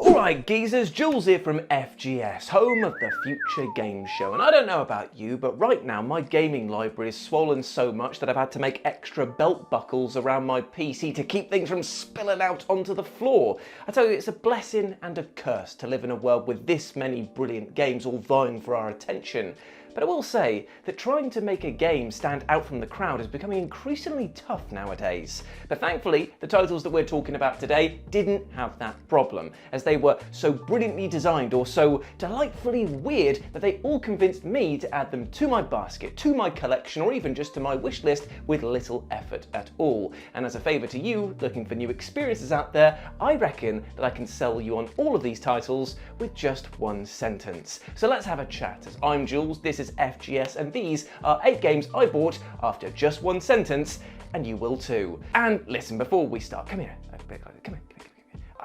Alright geezers, Jules here from FGS, home of the Future Game Show, and I don't know about you, but right now my gaming library is swollen so much that I've had to make extra belt buckles around my PC to keep things from spilling out onto the floor. I tell you, it's a blessing and a curse to live in a world with this many brilliant games all vying for our attention. But I will say that trying to make a game stand out from the crowd is becoming increasingly tough nowadays. But thankfully, the titles that we're talking about today didn't have that problem, as they were so brilliantly designed or so delightfully weird that they all convinced me to add them to my basket, to my collection, or even just to my wish list with little effort at all. And as a favour to you, looking for new experiences out there, I reckon that I can sell you on all of these titles with just one sentence. So let's have a chat, as I'm Jules, this is FGS, and these are 8 games I bought after just one sentence, and you will too. And listen, before we start, come here.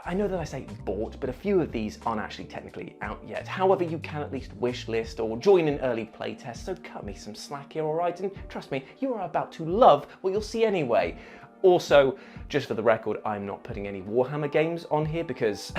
I know that I say bought, but a few of these aren't actually technically out yet. However, you can at least wish list or join an early playtest, so cut me some slack here, alright? And trust me, you are about to love what you'll see anyway. Also, just for the record, I'm not putting any Warhammer games on here because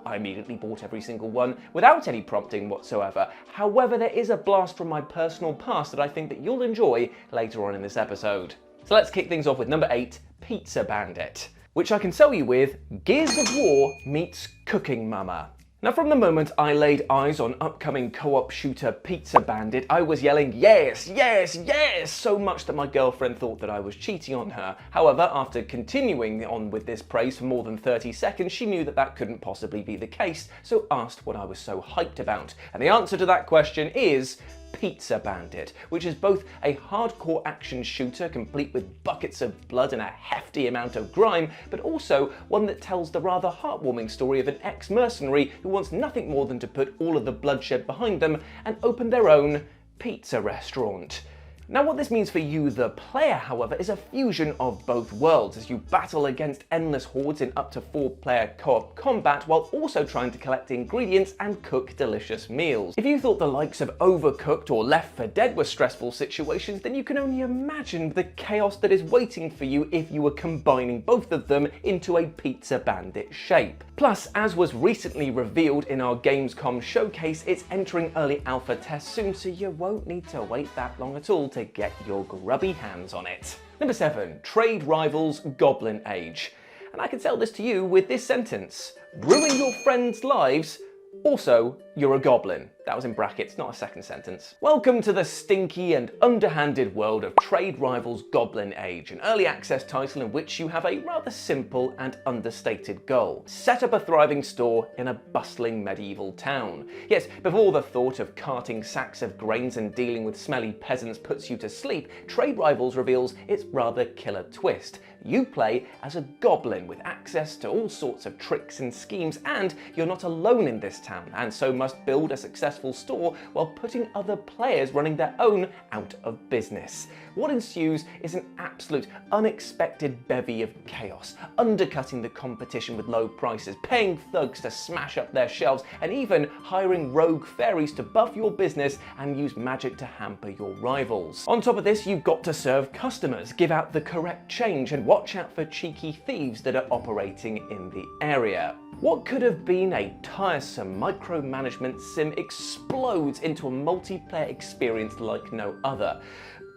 I immediately bought every single one without any prompting whatsoever. However, there is a blast from my personal past that I think that you'll enjoy later on in this episode. So let's kick things off with number 8, Pizza Bandit, which I can sell you with Gears of War meets Cooking Mama. Now, from the moment I laid eyes on upcoming co-op shooter Pizza Bandit, I was yelling yes, yes, yes, so much that my girlfriend thought that I was cheating on her. However, after continuing on with this praise for more than 30 seconds, she knew that that couldn't possibly be the case, so asked what I was so hyped about. And the answer to that question is Pizza Bandit, which is both a hardcore action shooter complete with buckets of blood and a hefty amount of grime, but also one that tells the rather heartwarming story of an ex-mercenary who wants nothing more than to put all of the bloodshed behind them and open their own pizza restaurant. Now, what this means for you, the player, however, is a fusion of both worlds as you battle against endless hordes in up to 4-player co-op combat while also trying to collect ingredients and cook delicious meals. If you thought the likes of Overcooked or Left 4 Dead were stressful situations, then you can only imagine the chaos that is waiting for you if you were combining both of them into a Pizza Bandit shape. Plus, as was recently revealed in our Gamescom showcase, it's entering early alpha tests soon, so you won't need to wait that long at all to get your grubby hands on it. Number 7, Trade Rivals Goblin Age. And I can sell this to you with this sentence: ruin your friends' lives, also you're a goblin. That was in brackets, not a second sentence. Welcome to the stinky and underhanded world of Trade Rivals Goblin Age, an early access title in which you have a rather simple and understated goal: set up a thriving store in a bustling medieval town. Yes, before the thought of carting sacks of grains and dealing with smelly peasants puts you to sleep, Trade Rivals reveals its rather killer twist. You play as a goblin with access to all sorts of tricks and schemes, and you're not alone in this town, and so must build a successful store while putting other players running their own out of business. What ensues is an absolute unexpected bevy of chaos, undercutting the competition with low prices, paying thugs to smash up their shelves, and even hiring rogue fairies to buff your business and use magic to hamper your rivals. On top of this, you've got to serve customers, give out the correct change, and watch out for cheeky thieves that are operating in the area. What could have been a tiresome micromanagement sim explodes into a multiplayer experience like no other.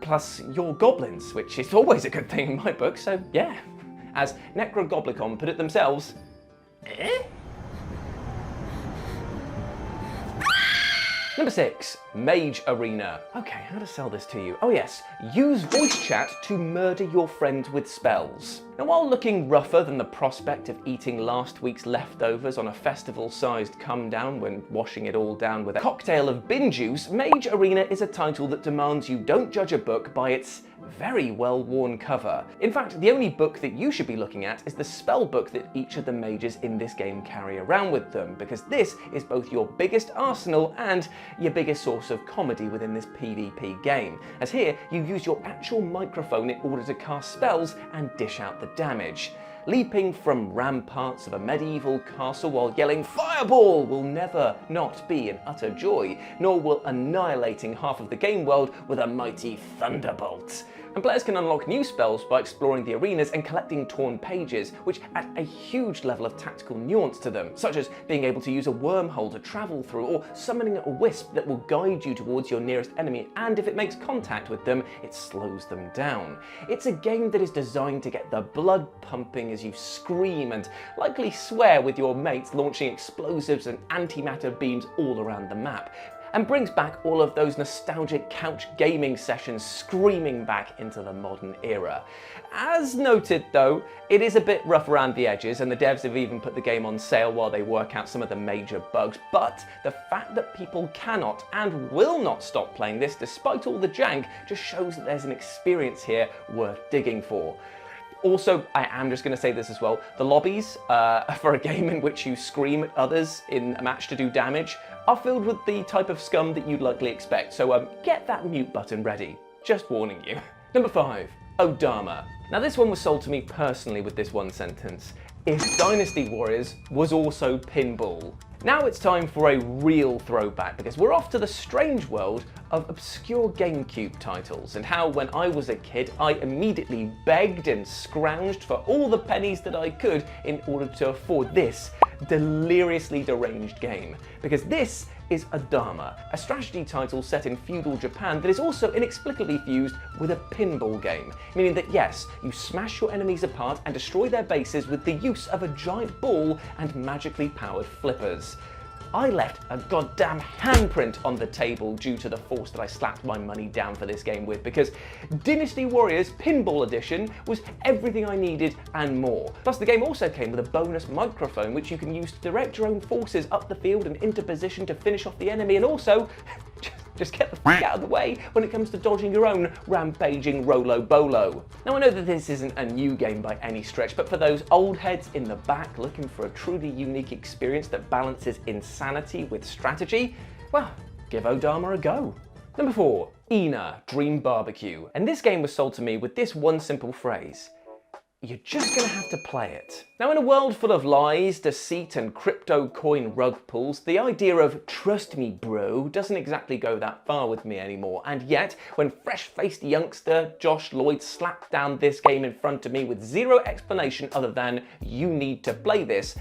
Plus, you're goblins, which is always a good thing in my book, so yeah. As Necrogoblicon put it themselves, eh? Number 6, Mage Arena. Okay, how to sell this to you? Oh yes, use voice chat to murder your friend with spells. Now, while looking rougher than the prospect of eating last week's leftovers on a festival-sized come-down when washing it all down with a cocktail of bin juice, Mage Arena is a title that demands you don't judge a book by its very well-worn cover. In fact, the only book that you should be looking at is the spell book that each of the mages in this game carry around with them, because this is both your biggest arsenal and your biggest source of comedy within this PvP game, as here you use your actual microphone in order to cast spells and dish out the damage. Leaping from ramparts of a medieval castle while yelling "Fireball" will never not be an utter joy, nor will annihilating half of the game world with a mighty thunderbolt. And players can unlock new spells by exploring the arenas and collecting torn pages, which add a huge level of tactical nuance to them, such as being able to use a wormhole to travel through, or summoning a wisp that will guide you towards your nearest enemy, and if it makes contact with them, it slows them down. It's a game that is designed to get the blood pumping as you scream and likely swear with your mates, launching explosives and antimatter beams all around the map, and brings back all of those nostalgic couch gaming sessions screaming back into the modern era. As noted though, it is a bit rough around the edges, and the devs have even put the game on sale while they work out some of the major bugs, but the fact that people cannot and will not stop playing this despite all the jank just shows that there's an experience here worth digging for. Also, I am just going to say this as well, the lobbies for a game in which you scream at others in a match to do damage are filled with the type of scum that you'd likely expect, so get that mute button ready. Just warning you. Number 5, Odama. Now this one was sold to me personally with this one sentence: if Dynasty Warriors was also pinball. Now it's time for a real throwback, because we're off to the strange world of obscure GameCube titles, and how when I was a kid I immediately begged and scrounged for all the pennies that I could in order to afford this deliriously deranged game. Because this is Odama, a strategy title set in feudal Japan that is also inexplicably fused with a pinball game, meaning that yes, you smash your enemies apart and destroy their bases with the use of a giant ball and magically powered flippers. I left a goddamn handprint on the table due to the force that I slapped my money down for this game with, because Dynasty Warriors Pinball Edition was everything I needed and more. Plus the game also came with a bonus microphone which you can use to direct your own forces up the field and into position to finish off the enemy, and also just get the fuck out of the way when it comes to dodging your own rampaging Rolo Bolo. Now I know that this isn't a new game by any stretch, but for those old heads in the back looking for a truly unique experience that balances insanity with strategy, well, give Odama a go. Number 4, Ina Dream Barbecue. And this game was sold to me with this one simple phrase: you're just gonna have to play it. Now in a world full of lies, deceit and crypto coin rug pulls, the idea of trust me bro doesn't exactly go that far with me anymore, and yet when fresh-faced youngster Josh Lloyd slapped down this game in front of me with zero explanation other than you need to play this,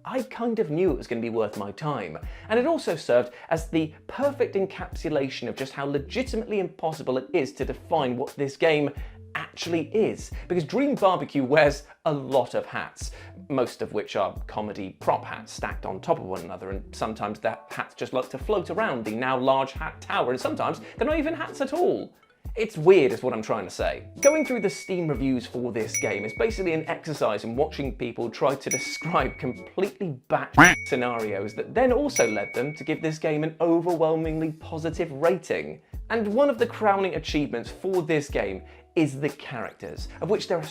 I kind of knew it was going to be worth my time. And it also served as the perfect encapsulation of just how legitimately impossible it is to define what this game actually is, because Dream Barbecue wears a lot of hats, most of which are comedy prop hats stacked on top of one another, and sometimes the hats just like to float around the now large hat tower, and sometimes they're not even hats at all. It's weird is what I'm trying to say. Going through the Steam reviews for this game is basically an exercise in watching people try to describe completely batshit scenarios that then also led them to give this game an overwhelmingly positive rating. And one of the crowning achievements for this game is the characters, of which there are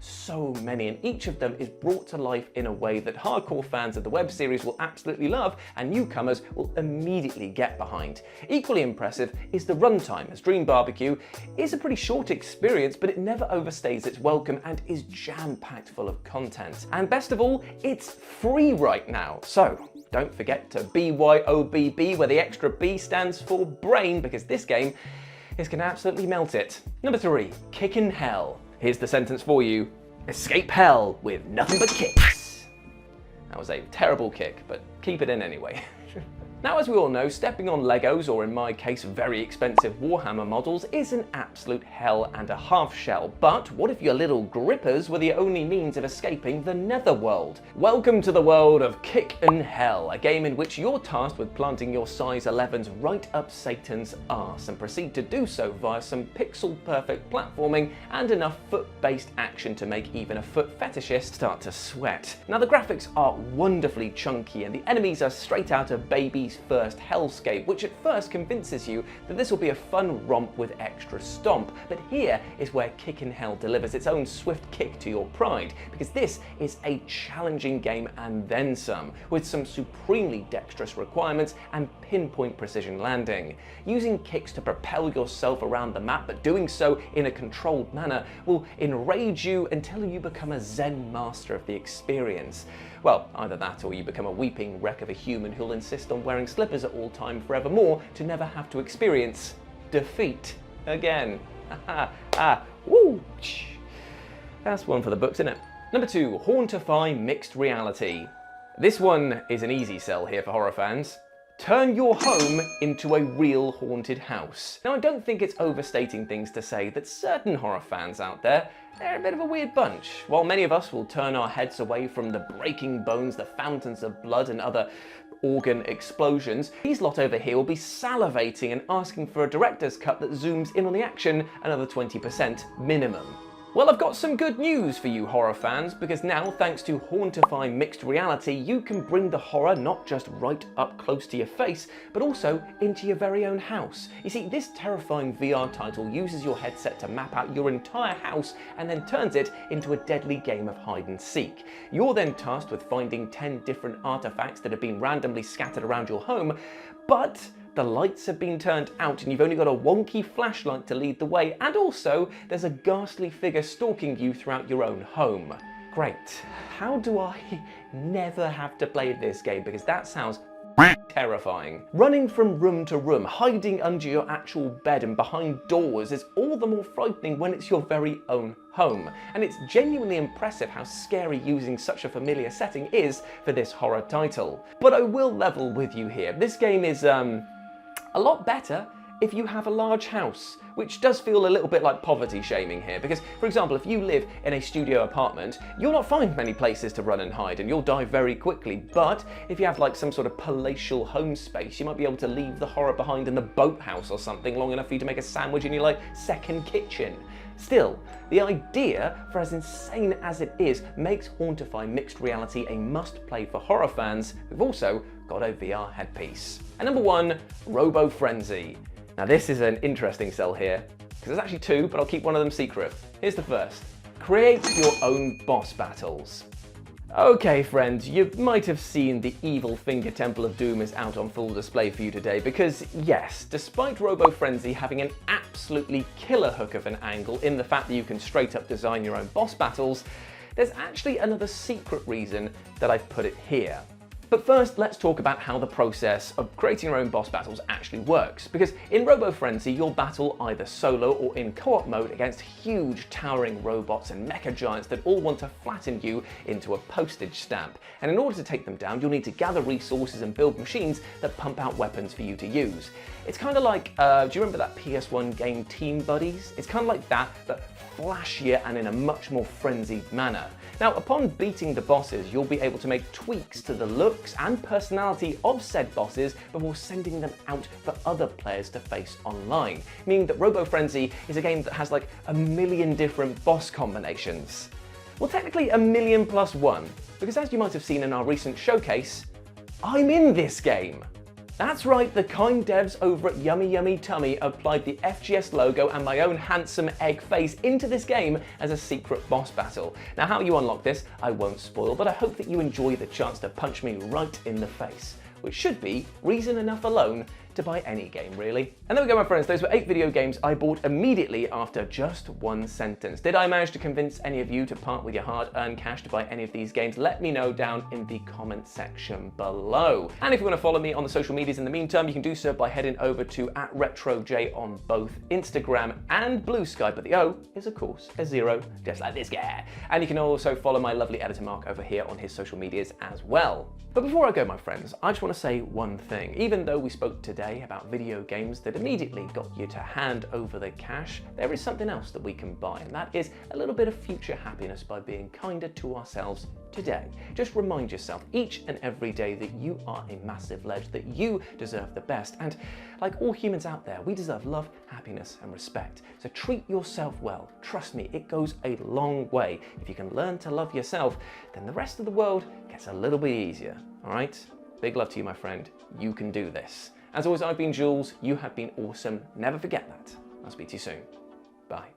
so many, and each of them is brought to life in a way that hardcore fans of the web series will absolutely love and newcomers will immediately get behind. Equally impressive is the runtime, as Dream Barbecue is a pretty short experience, but it never overstays its welcome and is jam-packed full of content. And best of all, it's free right now, so don't forget to BYOBB, where the extra B stands for brain, because this game is going to absolutely melt it. Number 3, Kikn Hell. Here's the sentence for you: escape hell with nothing but kicks. That was a terrible kick, but keep it in anyway. Now, as we all know, stepping on Legos, or in my case, very expensive Warhammer models, is an absolute hell and a half shell. But what if your little grippers were the only means of escaping the netherworld? Welcome to the world of Kikn Hell, a game in which you're tasked with planting your size 11s right up Satan's arse, and proceed to do so via some pixel-perfect platforming and enough foot-based action to make even a foot fetishist start to sweat. Now, the graphics are wonderfully chunky, and the enemies are straight out of Baby's first hellscape, which at first convinces you that this will be a fun romp with extra stomp. But here is where Kikn Hell delivers its own swift kick to your pride, because this is a challenging game and then some, with some supremely dexterous requirements and pinpoint precision landing. Using kicks to propel yourself around the map, but doing so in a controlled manner, will enrage you until you become a Zen master of the experience. Well, either that or you become a weeping wreck of a human who'll insist on wearing slippers at all time forevermore to never have to experience defeat again. Woo! That's one for the books, isn't it? Number 2, Hauntify Mixed Reality. This one is an easy sell here for horror fans. Turn your home into a real haunted house. Now, I don't think it's overstating things to say that certain horror fans out there, they're a bit of a weird bunch. While many of us will turn our heads away from the breaking bones, the fountains of blood and other organ explosions, these lot over here will be salivating and asking for a director's cut that zooms in on the action another 20% minimum. Well, I've got some good news for you horror fans, because now, thanks to Hauntify Mixed Reality, you can bring the horror not just right up close to your face, but also into your very own house. You see, this terrifying VR title uses your headset to map out your entire house and then turns it into a deadly game of hide and seek. You're then tasked with finding 10 different artifacts that have been randomly scattered around your home, but the lights have been turned out and you've only got a wonky flashlight to lead the way, and also there's a ghastly figure stalking you throughout your own home. Great. How do I never have to play this game? Because that sounds terrifying. Running from room to room, hiding under your actual bed and behind doors is all the more frightening when it's your very own home. And it's genuinely impressive how scary using such a familiar setting is for this horror title. But I will level with you here. This game is a lot better if you have a large house, which does feel a little bit like poverty shaming here, because, for example, if you live in a studio apartment, you'll not find many places to run and hide and you'll die very quickly. But if you have like some sort of palatial home space, you might be able to leave the horror behind in the boathouse or something long enough for you to make a sandwich in your like second kitchen. Still, the idea, for as insane as it is, makes Hauntify Mixed Reality a must-play for horror fans who've also got a VR headpiece. And number 1, Robo Frenzy. Now this is an interesting sell here, because there's actually 2, but I'll keep one of them secret. Here's the first. Create your own boss battles. Okay friends, you might have seen the evil finger Temple of Doom is out on full display for you today, because yes, despite Robo Frenzy having an absolutely killer hook of an angle in the fact that you can straight up design your own boss battles, there's actually another secret reason that I've put it here. But first, let's talk about how the process of creating your own boss battles actually works. Because in Robo Frenzy, you'll battle either solo or in co-op mode against huge towering robots and mecha giants that all want to flatten you into a postage stamp. And in order to take them down, you'll need to gather resources and build machines that pump out weapons for you to use. It's kind of like, do you remember that PS1 game Team Buddies? It's kind of like that, but flashier and in a much more frenzied manner. Now, upon beating the bosses, you'll be able to make tweaks to the looks and personality of said bosses before sending them out for other players to face online, meaning that Robo Frenzy is a game that has like a million different boss combinations. Well, technically a million plus one, because as you might have seen in our recent showcase, I'm in this game. That's right, the kind devs over at Yummy Yummy Tummy applied the FGS logo and my own handsome egg face into this game as a secret boss battle. Now, how you unlock this, I won't spoil, but I hope that you enjoy the chance to punch me right in the face, which should be reason enough alone to buy any game, really. And there we go, my friends. Those were 8 video games I bought immediately after just one sentence. Did I manage to convince any of you to part with your hard-earned cash to buy any of these games? Let me know down in the comment section below. And if you want to follow me on the social medias in the meantime, you can do so by heading over to @RetroJ on both Instagram and Blue Sky, but the O is, of course, a 0, just like this guy. And you can also follow my lovely editor Mark over here on his social medias as well. But before I go, my friends, I just want to say one thing. Even though we spoke today about video games that immediately got you to hand over the cash, there is something else that we can buy, and that is a little bit of future happiness by being kinder to ourselves today. Just remind yourself each and every day that you are a massive ledge, that you deserve the best, and like all humans out there, we deserve love, happiness, and respect. So treat yourself well. Trust me, it goes a long way. If you can learn to love yourself, then the rest of the world gets a little bit easier, all right? Big love to you, my friend. You can do this. As always, I've been Jules. You have been awesome. Never forget that. I'll speak to you soon. Bye.